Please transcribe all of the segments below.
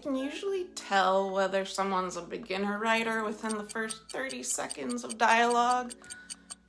can usually tell whether someone's a beginner writer within the first 30 seconds of dialogue.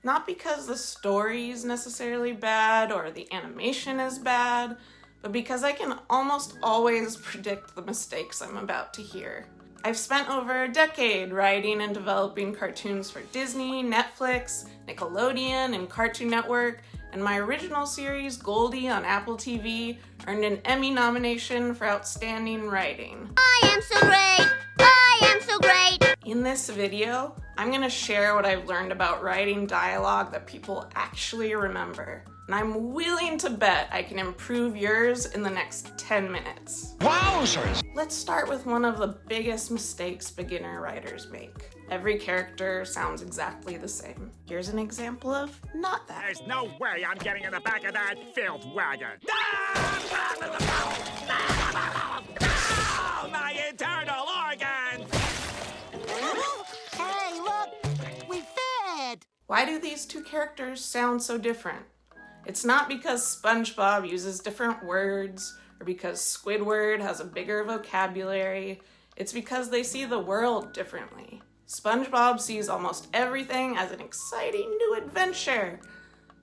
Not because the story is necessarily bad or the animation is bad, but because I can almost always predict the mistakes I'm about to hear. I've spent over a decade writing and developing cartoons for Disney, Netflix, Nickelodeon, and Cartoon Network, and my original series, Goldie on Apple TV, earned an Emmy nomination for Outstanding Writing. I am so great! I am so great! In this video, I'm going to share what I've learned about writing dialogue that people actually remember. And I'm willing to bet I can improve yours in the next 10 minutes. Wowzers! Let's start with one of the biggest mistakes beginner writers make. Every character sounds exactly the same. Here's an example of not that. There's no way I'm getting in the back of that filth wagon. Oh, my internal organs! Hey, look! We fed! Why do these two characters sound so different? It's not because SpongeBob uses different words or because Squidward has a bigger vocabulary. It's because they see the world differently. SpongeBob sees almost everything as an exciting new adventure.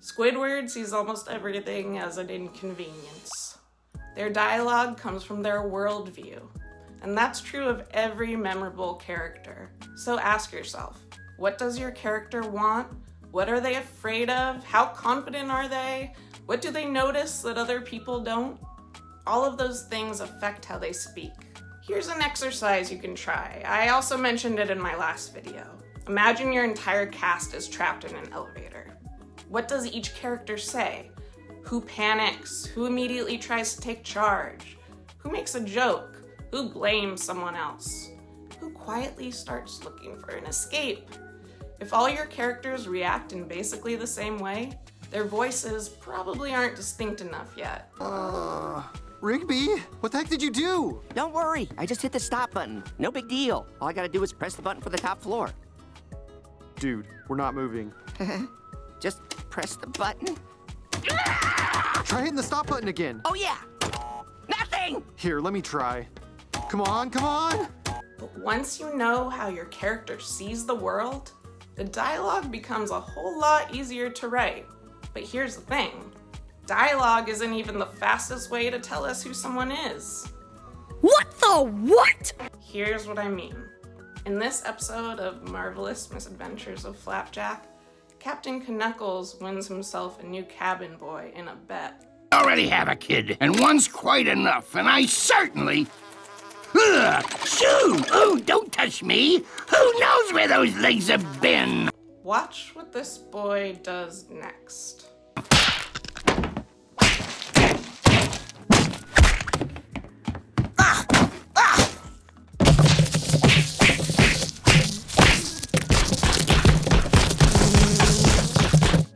Squidward sees almost everything as an inconvenience. Their dialogue comes from their worldview, and that's true of every memorable character. So ask yourself, what does your character want? What are they afraid of? How confident are they? What do they notice that other people don't? All of those things affect how they speak. Here's an exercise you can try. I also mentioned it in my last video. Imagine your entire cast is trapped in an elevator. What does each character say? Who panics? Who immediately tries to take charge? Who makes a joke? Who blames someone else? Who quietly starts looking for an escape? If all your characters react in basically the same way, their voices probably aren't distinct enough yet. Rigby, what the heck did you do? Don't worry, I just hit the stop button. No big deal. All I gotta do is press the button for the top floor. Dude, we're not moving. Just press the button. Try hitting the stop button again. Oh yeah! Nothing! Here, let me try. Come on, come on! But once you know how your character sees the world, the dialogue becomes a whole lot easier to write. But here's the thing. Dialogue isn't even the fastest way to tell us who someone is. What the what? Here's what I mean. In this episode of Marvelous Misadventures of Flapjack, Captain Knuckles wins himself a new cabin boy in a bet. I already have a kid, and one's quite enough, and I certainly... Ugh! Shoo! Ooh, don't touch me! Who knows where those legs have been? Watch what this boy does next.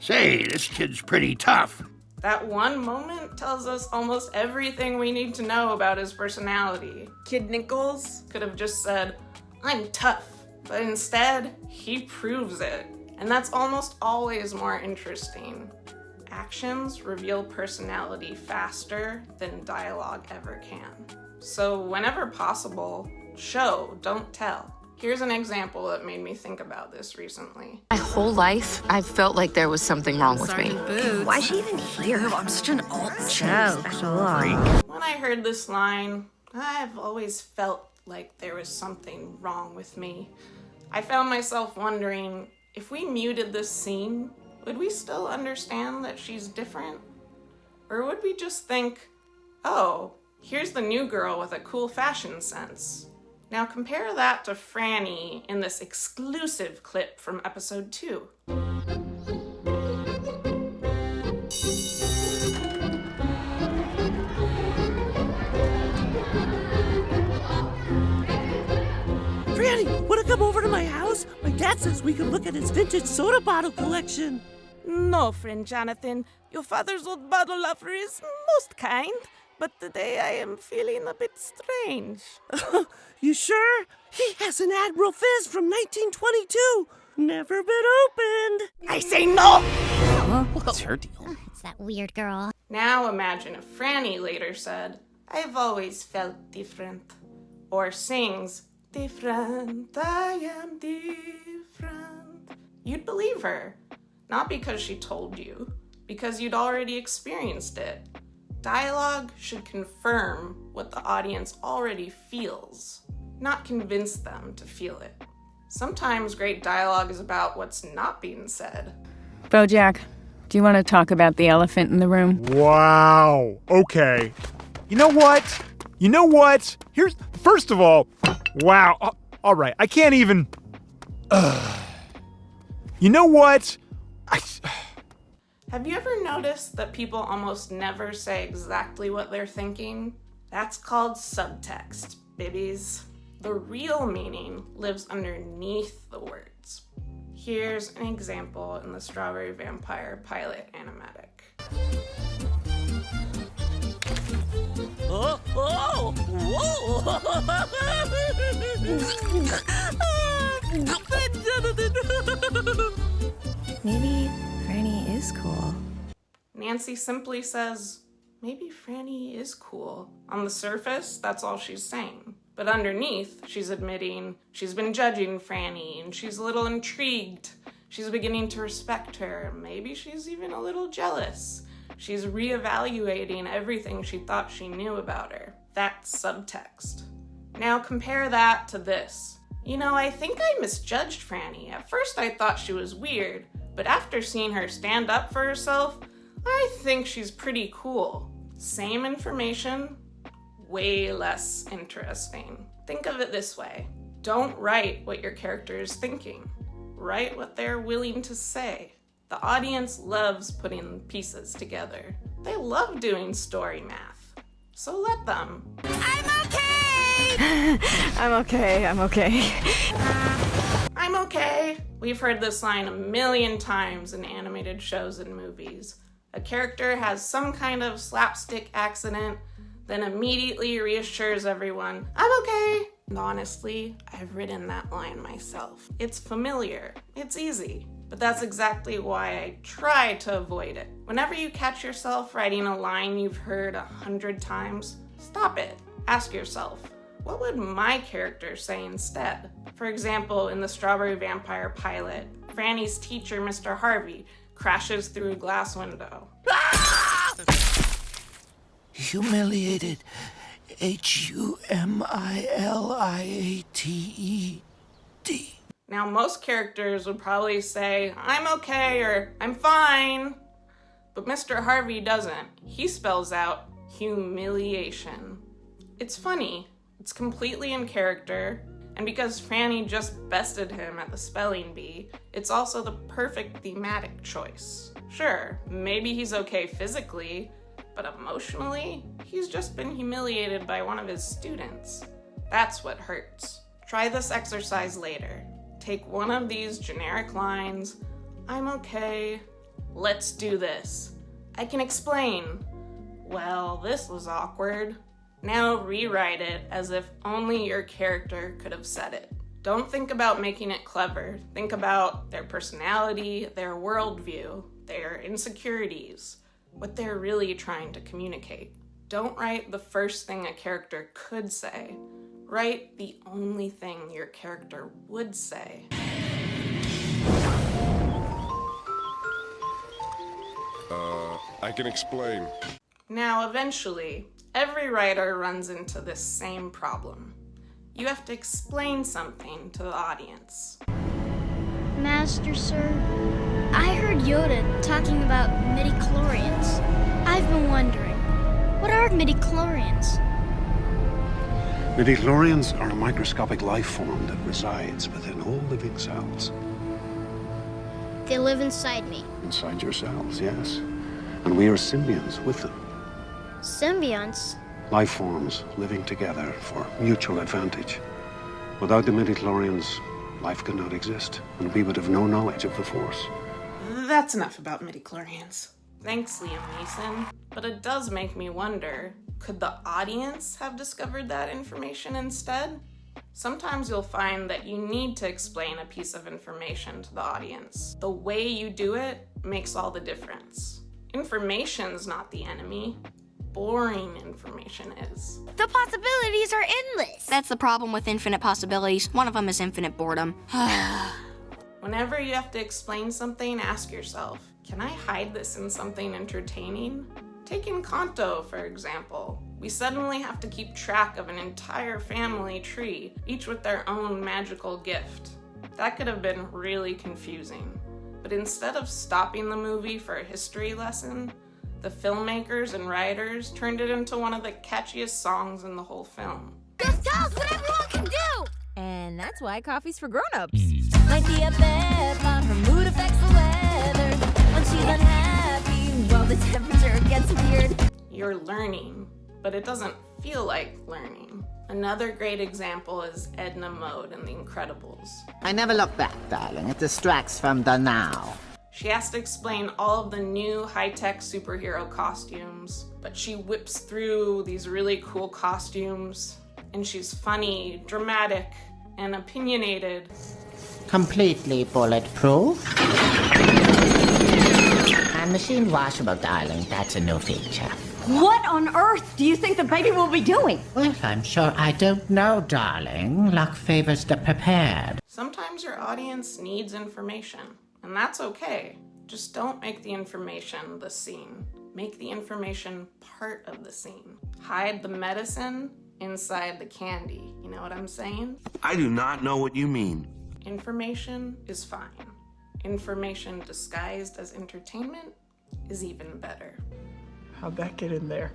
Say, this kid's pretty tough. That one moment tells us almost everything we need to know about his personality. Kid Nichols could have just said, "I'm tough," but instead, he proves it. And that's almost always more interesting. Actions reveal personality faster than dialogue ever can. So whenever possible, show, don't tell. Here's an example that made me think about this recently. My whole life, I've felt like there was something wrong with me. Why is she even here? I'm such an alt show. When I heard this line, I've always felt like there was something wrong with me. I found myself wondering, if we muted this scene, would we still understand that she's different? Or would we just think, oh, here's the new girl with a cool fashion sense? Now compare that to Franny in this exclusive clip from episode 2. Franny, wanna come over to my house? My dad says we can look at his vintage soda bottle collection. No, friend Jonathan. Your father's old bottle lover is most kind, but today I am feeling a bit strange. You sure? He has an Admiral Fizz from 1922. Never been opened. I say no! What's her deal? It's that weird girl. Now imagine if Franny later said, I've always felt different. or sings, "Different, I am different," you'd believe her. Not because she told you, because you'd already experienced it. Dialogue should confirm what the audience already feels, not convince them to feel it. Sometimes great dialogue is about what's not being said. Bojack, do you want to talk about the elephant in the room? Wow. Okay. You know what? First of all, wow. All right. I can't even. You know what? Have you ever noticed that people almost never say exactly what they're thinking? That's called subtext, bibbies. The real meaning lives underneath the words. Here's an example in the Strawberry Vampire pilot animatic. Maybe Franny is cool. Nancy simply says, maybe Franny is cool. On the surface, that's all she's saying. But underneath, she's admitting she's been judging Franny and she's a little intrigued. She's beginning to respect her. Maybe she's even a little jealous. She's reevaluating everything she thought she knew about her. That's subtext. Now compare that to this. You know, I think I misjudged Franny. At first I thought she was weird, but after seeing her stand up for herself, I think she's pretty cool. Same information, way less interesting. Think of it this way. Don't write what your character is thinking. Write what they're willing to say. The audience loves putting pieces together. They love doing story math. So let them. I'm okay! I'm okay. I'm okay. We've heard this line a million times in animated shows and movies. A character has some kind of slapstick accident, then immediately reassures everyone, I'm okay. And honestly, I've written that line myself. It's familiar. It's easy. But that's exactly why I try to avoid it. Whenever you catch yourself writing a line you've heard 100 times, stop it. Ask yourself, what would my character say instead? For example, in the Strawberry Vampire pilot, Franny's teacher, Mr. Harvey, crashes through a glass window. Humiliated. Humiliated. Now, most characters would probably say, I'm okay, or I'm fine. But Mr. Harvey doesn't. He spells out humiliation. It's funny. It's completely in character. And because Franny just bested him at the spelling bee, it's also the perfect thematic choice. Sure, maybe he's okay physically, but emotionally, he's just been humiliated by one of his students. That's what hurts. Try this exercise later. Take one of these generic lines, I'm okay, let's do this. I can explain. Well, this was awkward. Now rewrite it as if only your character could have said it. Don't think about making it clever. Think about their personality, their worldview, their insecurities, what they're really trying to communicate. Don't write the first thing a character could say. Write the only thing your character would say. I can explain. Now, eventually, every writer runs into this same problem. You have to explain something to the audience. Master, sir, I heard Yoda talking about midichlorians. I've been wondering, what are midichlorians? Midichlorians are a microscopic life form that resides within all living cells. They live inside me. Inside your cells, yes. And we are symbionts with them. Symbionts? Life forms living together for mutual advantage. Without the midichlorians, life could not exist, and we would have no knowledge of the Force. That's enough about midichlorians. Thanks, Liam Neeson. But it does make me wonder, could the audience have discovered that information instead? Sometimes you'll find that you need to explain a piece of information to the audience. The way you do it makes all the difference. Information's not the enemy. boring information is. The possibilities are endless. That's the problem with infinite possibilities. One of them is infinite boredom. Whenever you have to explain something, ask yourself, can I hide this in something entertaining? Take Encanto, for example. We suddenly have to keep track of an entire family tree, each with their own magical gift. That could have been really confusing. But instead of stopping the movie for a history lesson, the filmmakers and writers turned it into one of the catchiest songs in the whole film. Just tell us what everyone can do! And that's why coffee's for grown-ups. Might be a bed on her mood affects the weather. When she's unhappy, well, the temperature gets weird. You're learning, but it doesn't feel like learning. Another great example is Edna Mode in The Incredibles. I never look back, darling. It distracts from the now. She has to explain all of the new high-tech superhero costumes, but she whips through these really cool costumes, and she's funny, dramatic, and opinionated. Completely bulletproof. And machine washable, darling. That's a new feature. What on earth do you think the baby will be doing? Well, I'm sure I don't know, darling. Luck favors the prepared. Sometimes your audience needs information, and that's okay. Just don't make the information the scene. Make the information part of the scene. Hide the medicine inside the candy. You know what I'm saying? I do not know what you mean. Information is fine. Information disguised as entertainment is even better. How'd that get in there?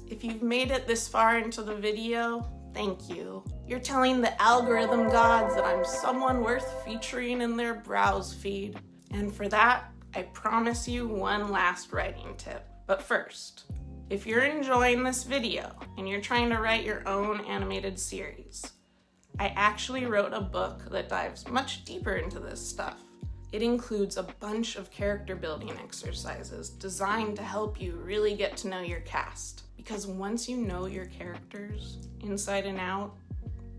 If you've made it this far into the video, thank you. You're telling the algorithm gods that I'm someone worth featuring in their browse feed. And for that, I promise you one last writing tip. But first, if you're enjoying this video and you're trying to write your own animated series, I actually wrote a book that dives much deeper into this stuff. It includes a bunch of character building exercises designed to help you really get to know your cast. Because once you know your characters inside and out,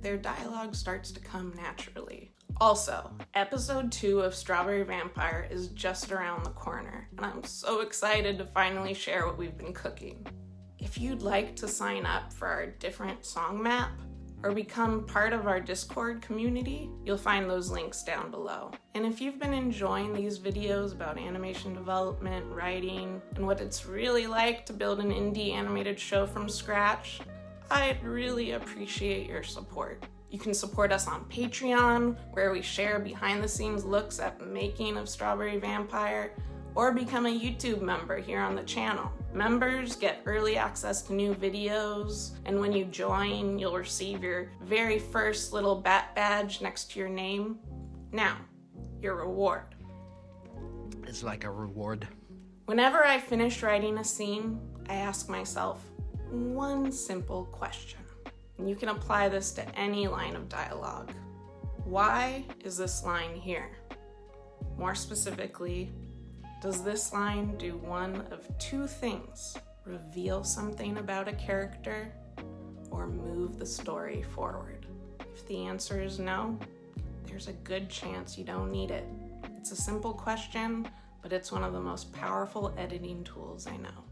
their dialogue starts to come naturally. Also, episode 2 of Strawberry Vampire is just around the corner, and I'm so excited to finally share what we've been cooking. If you'd like to sign up for our different song map, or become part of our Discord community, you'll find those links down below. And if you've been enjoying these videos about animation development, writing, and what it's really like to build an indie animated show from scratch, I'd really appreciate your support. You can support us on Patreon, where we share behind-the-scenes looks at the making of Strawberry Vampire, or become a YouTube member here on the channel. Members get early access to new videos, and when you join, you'll receive your very first little bat badge next to your name. Now, your reward. It's like a reward. Whenever I finish writing a scene, I ask myself one simple question, and you can apply this to any line of dialogue. Why is this line here? More specifically, does this line do one of two things? Reveal something about a character or move the story forward? If the answer is no, there's a good chance you don't need it. It's a simple question, but it's one of the most powerful editing tools I know.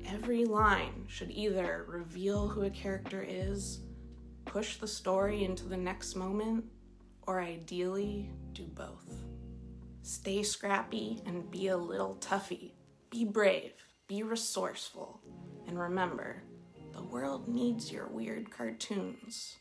Every line should either reveal who a character is, push the story into the next moment, or ideally do both. Stay scrappy and be a little toughy. Be brave, be resourceful, and remember, the world needs your weird cartoons.